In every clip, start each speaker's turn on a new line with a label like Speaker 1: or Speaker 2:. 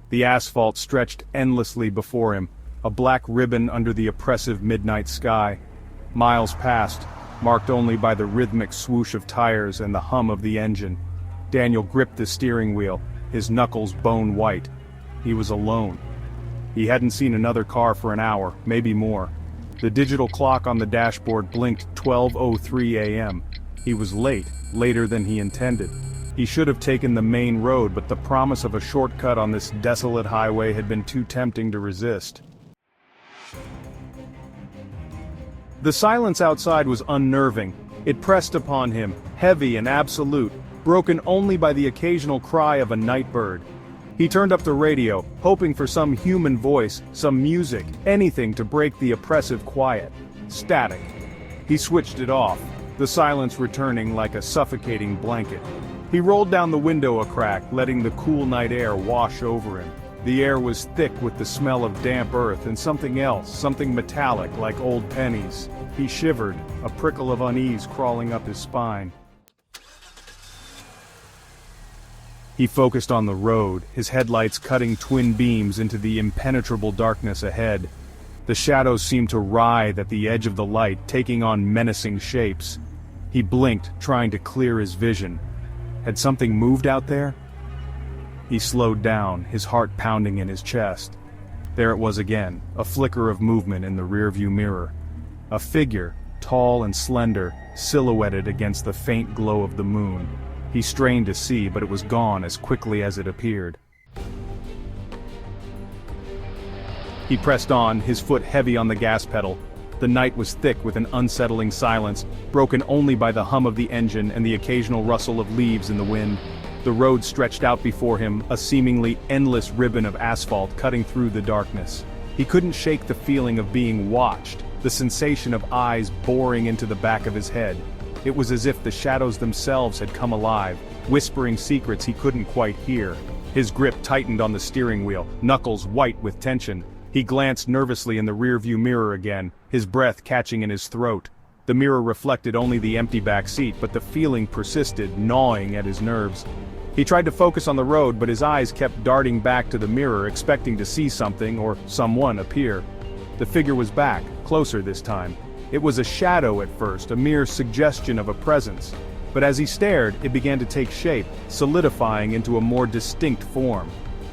Speaker 1: The asphalt stretched endlessly before him, a black ribbon under the oppressive midnight sky. Miles passed, marked only by the rhythmic swoosh of tires and the hum of the engine. Daniel gripped the steering wheel, his knuckles bone white. He was alone. He hadn't seen another car for an hour, maybe more. The digital clock on the dashboard blinked 12:03 a.m. He was late, later than he intended. He should have taken the main road, but the promise of a shortcut on this desolate highway had been too tempting to resist. The silence outside was unnerving. It pressed upon him, heavy and absolute, broken only by the occasional cry of a night bird. He turned up the radio, hoping for some human voice, some music, anything to break the oppressive quiet. Static. He switched it off, the silence returning like a suffocating blanket. He rolled down the window a crack, letting the cool night air wash over him. The air was thick with the smell of damp earth and something else, something metallic like old pennies. He shivered, a prickle of unease crawling up his spine. He focused on the road, his headlights cutting twin beams into the impenetrable darkness ahead. The shadows seemed to writhe at the edge of the light, taking on menacing shapes. He blinked, trying to clear his vision. Had something moved out there? He slowed down, his heart pounding in his chest. There it was again, a flicker of movement in the rearview mirror. A figure, tall and slender, silhouetted against the faint glow of the moon. He strained to see, but it was gone as quickly as it appeared. He pressed on, his foot heavy on the gas pedal. The night was thick with an unsettling silence, broken only by the hum of the engine and the occasional rustle of leaves in the wind. The road stretched out before him, a seemingly endless ribbon of asphalt cutting through the darkness. He couldn't shake the feeling of being watched, the sensation of eyes boring into the back of his head. It was as if the shadows themselves had come alive, whispering secrets he couldn't quite hear. His grip tightened on the steering wheel, knuckles white with tension. He glanced nervously in the rearview mirror again, his breath catching in his throat. The mirror reflected only the empty back seat, but the feeling persisted, gnawing at his nerves. He tried to focus on the road, but his eyes kept darting back to the mirror, expecting to see something or someone appear. The figure was back, closer this time. It was a shadow at first, a mere suggestion of a presence. But as he stared, it began to take shape, solidifying into a more distinct form.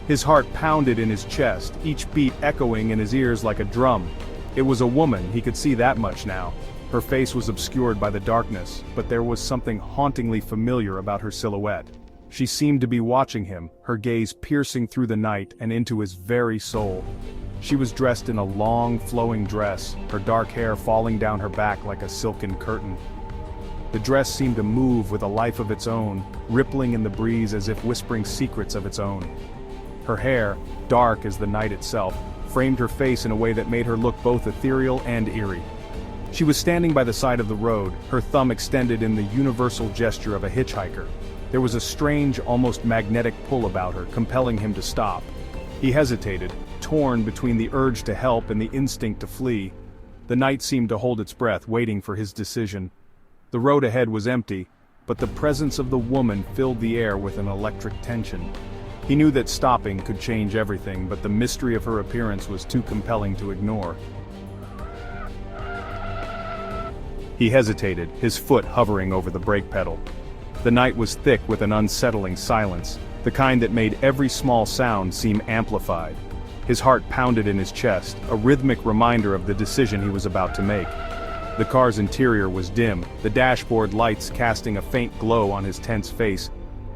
Speaker 1: His heart pounded in his chest, each beat echoing in his ears like a drum. It was a woman, he could see that much now. Her face was obscured by the darkness, but there was something hauntingly familiar about her silhouette. She seemed to be watching him, her gaze piercing through the night and into his very soul. She was dressed in a long, flowing dress, her dark hair falling down her back like a silken curtain. The dress seemed to move with a life of its own, rippling in the breeze as if whispering secrets of its own. Her hair, dark as the night itself, framed her face in a way that made her look both ethereal and eerie. She was standing by the side of the road, her thumb extended in the universal gesture of a hitchhiker. There was a strange, almost magnetic pull about her, compelling him to stop. He hesitated, torn between the urge to help and the instinct to flee. The night seemed to hold its breath, waiting for his decision. The road ahead was empty, but the presence of the woman filled the air with an electric tension. He knew that stopping could change everything, but the mystery of her appearance was too compelling to ignore. He hesitated, his foot hovering over the brake pedal. The night was thick with an unsettling silence, the kind that made every small sound seem amplified. His heart pounded in his chest, a rhythmic reminder of the decision he was about to make. The car's interior was dim, the dashboard lights casting a faint glow on his tense face.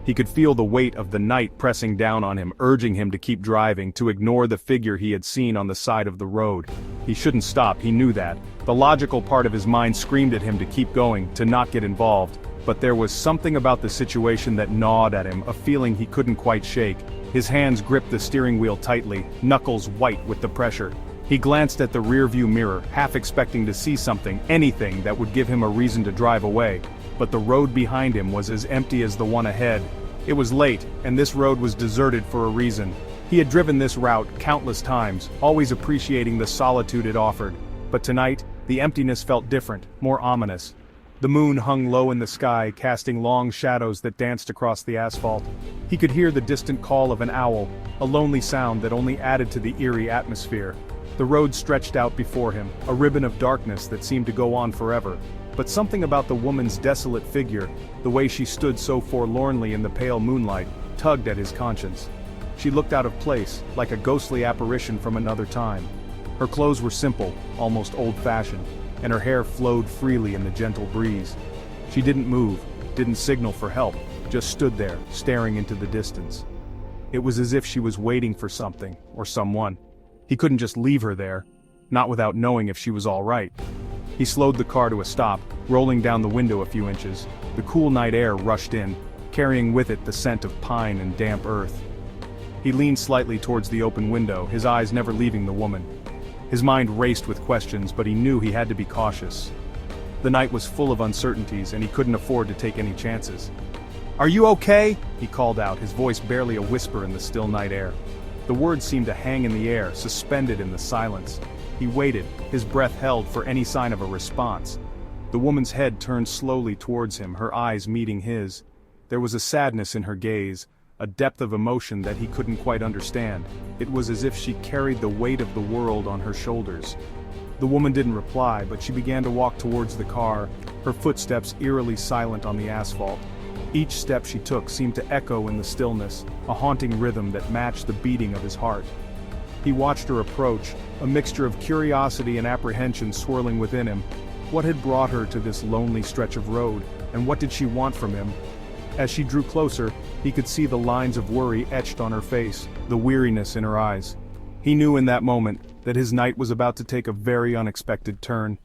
Speaker 1: He could feel the weight of the night pressing down on him, urging him to keep driving, to ignore the figure he had seen on the side of the road. He shouldn't stop, he knew that. The logical part of his mind screamed at him to keep going, to not get involved. But there was something about the situation that gnawed at him, a feeling he couldn't quite shake. His hands gripped the steering wheel tightly, knuckles white with the pressure. He glanced at the rearview mirror, half expecting to see something, anything that would give him a reason to drive away. But the road behind him was as empty as the one ahead. It was late, and this road was deserted for a reason. He had driven this route countless times, always appreciating the solitude it offered. But tonight, the emptiness felt different, more ominous. The moon hung low in the sky, casting long shadows that danced across the asphalt. He could hear the distant call of an owl, a lonely sound that only added to the eerie atmosphere. The road stretched out before him, a ribbon of darkness that seemed to go on forever. But something about the woman's desolate figure, the way she stood so forlornly in the pale moonlight, tugged at his conscience. She looked out of place, like a ghostly apparition from another time. Her clothes were simple, almost old-fashioned, and her hair flowed freely in the gentle breeze. She didn't move, didn't signal for help, just stood there, staring into the distance. It was as if she was waiting for something, or someone. He couldn't just leave her there, not without knowing if she was all right. He slowed the car to a stop, rolling down the window a few inches. The cool night air rushed in, carrying with it the scent of pine and damp earth. He leaned slightly towards the open window, his eyes never leaving the woman. His mind raced with questions, but he knew he had to be cautious. The night was full of uncertainties, and he couldn't afford to take any chances. "Are you okay?" he called out, his voice barely a whisper in the still night air. The words seemed to hang in the air, suspended in the silence. He waited, his breath held for any sign of a response. The woman's head turned slowly towards him, her eyes meeting his. There was a sadness in her gaze, a depth of emotion that he couldn't quite understand. It was as if she carried the weight of the world on her shoulders. The woman didn't reply, but she began to walk towards the car, her footsteps eerily silent on the asphalt. Each step she took seemed to echo in the stillness, a haunting rhythm that matched the beating of his heart. He watched her approach, a mixture of curiosity and apprehension swirling within him. What had brought her to this lonely stretch of road, and what did she want from him? As she drew closer, he could see the lines of worry etched on her face, the weariness in her eyes. He knew in that moment that his night was about to take a very unexpected turn.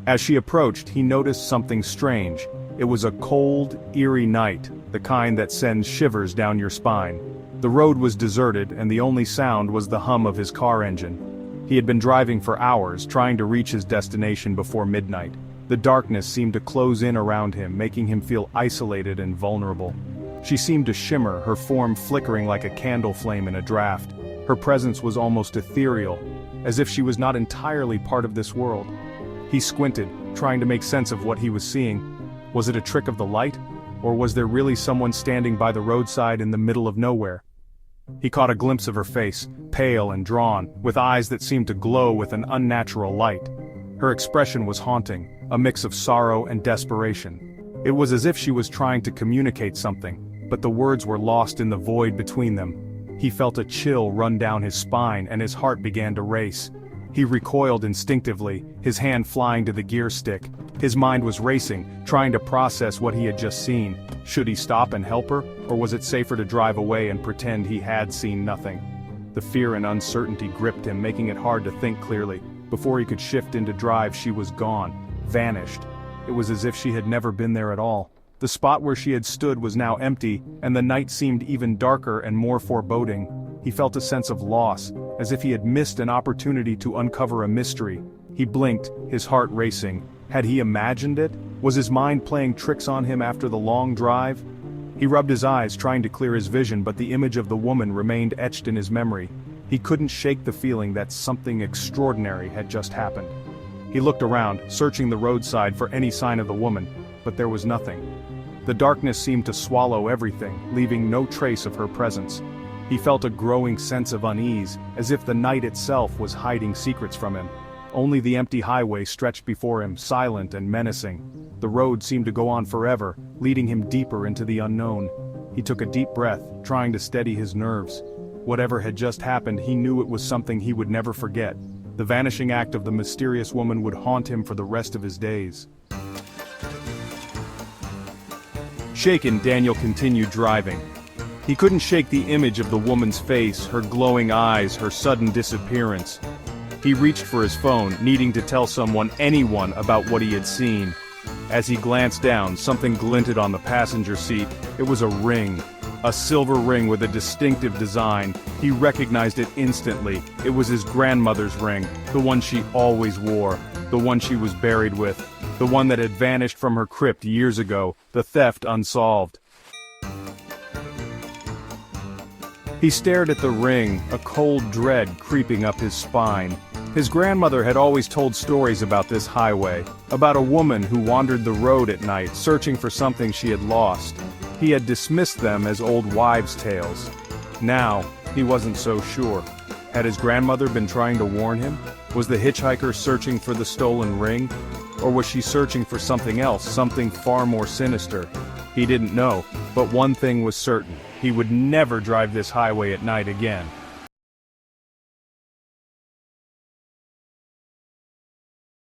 Speaker 1: As she approached, he noticed something strange. It was a cold, eerie night, the kind that sends shivers down your spine. The road was deserted, and the only sound was the hum of his car engine. He had been driving for hours, trying to reach his destination before midnight. The darkness seemed to close in around him, making him feel isolated and vulnerable. She seemed to shimmer, her form flickering like a candle flame in a draft. Her presence was almost ethereal, as if she was not entirely part of this world. He squinted, trying to make sense of what he was seeing. Was it a trick of the light? Or was there really someone standing by the roadside in the middle of nowhere? He caught a glimpse of her face, pale and drawn, with eyes that seemed to glow with an unnatural light. Her expression was haunting, a mix of sorrow and desperation. It was as if she was trying to communicate something, but the words were lost in the void between them. He felt a chill run down his spine and his heart began to race. He recoiled instinctively, his hand flying to the gear stick. His mind was racing, trying to process what he had just seen. Should he stop and help her, or was it safer to drive away and pretend he had seen nothing? The fear and uncertainty gripped him, making it hard to think clearly. Before he could shift into drive, she was gone, vanished. It was as if she had never been there at all. The spot where she had stood was now empty, and the night seemed even darker and more foreboding. He felt a sense of loss, as if he had missed an opportunity to uncover a mystery. He blinked, his heart racing. Had he imagined it? Was his mind playing tricks on him after the long drive? He rubbed his eyes, trying to clear his vision, but the image of the woman remained etched in his memory. He couldn't shake the feeling that something extraordinary had just happened. He looked around, searching the roadside for any sign of the woman, but there was nothing. The darkness seemed to swallow everything, leaving no trace of her presence. He felt a growing sense of unease, as if the night itself was hiding secrets from him. Only the empty highway stretched before him, silent and menacing. The road seemed to go on forever, leading him deeper into the unknown. He took a deep breath, trying to steady his nerves. Whatever had just happened, he knew it was something he would never forget. The vanishing act of the mysterious woman would haunt him for the rest of his days. Shaken, Daniel continued driving. He couldn't shake the image of the woman's face, her glowing eyes, her sudden disappearance. He reached for his phone, needing to tell someone, anyone, about what he had seen. As he glanced down, something glinted on the passenger seat. It was a ring. A silver ring with a distinctive design. He recognized it instantly. It was his grandmother's ring, the one she always wore, the one she was buried with, the one that had vanished from her crypt years ago, the theft unsolved. He stared at the ring, a cold dread creeping up his spine. His grandmother had always told stories about this highway, about a woman who wandered the road at night searching for something she had lost. He had dismissed them as old wives' tales. Now, he wasn't so sure. Had his grandmother been trying to warn him? Was the hitchhiker searching for the stolen ring? Or was she searching for something else, something far more sinister? He didn't know, but one thing was certain: he would never drive this highway at night again.